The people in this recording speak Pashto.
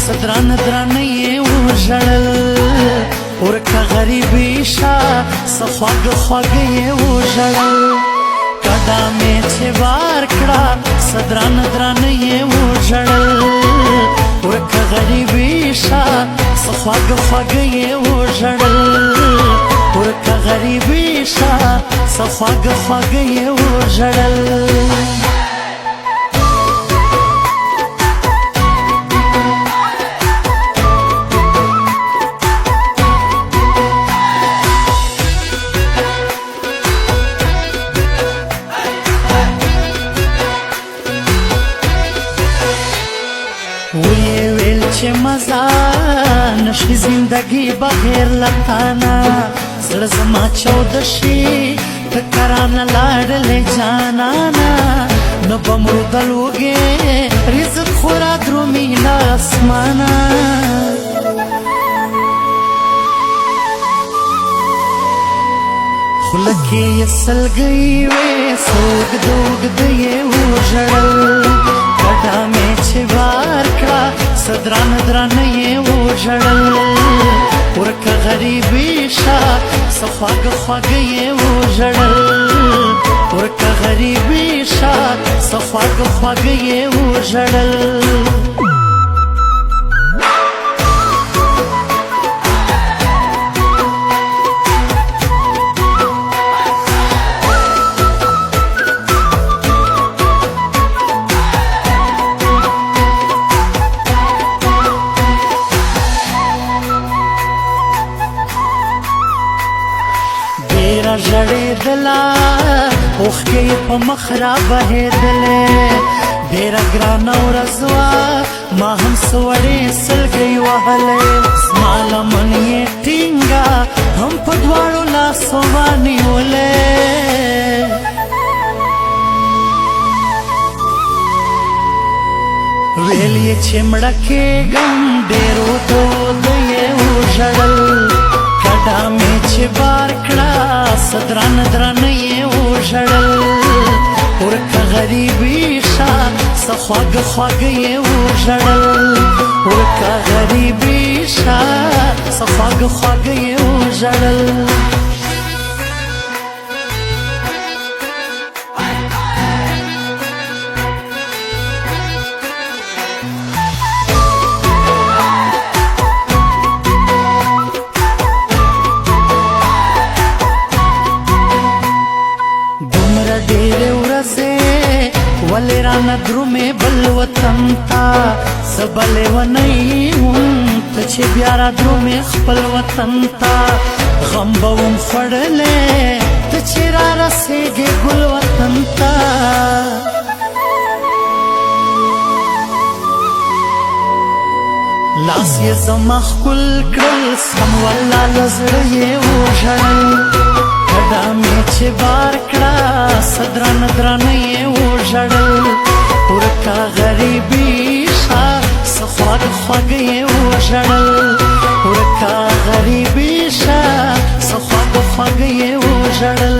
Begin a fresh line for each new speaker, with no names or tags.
صدران دران یې وژړل ورکه غریبي شه څه خواږه خواږه یې وژړل کډه مې چې بار کړه صدران دران یې وژړل ورکه غریبي شه څه خواږه خواږه یې وژړل ورکه غریبي شه څه خواږه خواږه یې وژړل وی ویل چې مزه نشي زندگی بغیر لتانا زړه زما چود شي ته کرانه لاړلې جانانا نو به مړو دلوږې رزق خورا درومي له اسمانه خوله کې یې سلګۍ وې څه اوږده اوږده یې وژړل کډه مې چې بار کړه صدران درانه یې وژړل ورکه غریبي شه څه خواږه خواږه یې وژړل ورکه غریبي شه څه خواږه خواږه یې وژړل ډېره ژړېدله اوښکې یې په مخ رابهېدلې ډېره ګرانه ورځ وه ما هم څه وړې سلګۍ وهلې زما لمن یې ټینګه هم په دواړو لاسو ونیولې ویل یې چې مړه کېږم ډېرو دود یې وژړل کډه مې چې بار کړه صدران درانه یې وژړل ورکه غریبي شه څه خواږه خواږه یې وژړل ورکه غریبي شه څه خواږه خواږه یې وژړل ډېرې ورځې ولې رانه درومې بل وطن ته زه به لیونی وم ته چې بیا را درومې خپل وطن ته غم به وم خوړلی ته چې را رسېږې ګل وطن ته لاس یې زما ښکل کړل سم والله له زړه یې وژړل کډه مې چې بار کړه صدران درانه یې وژړل ورکه غریبي شه څه خواږه خواږه یې وژړل ورکه غریبي شه څه خواږه خواږه یې وژړل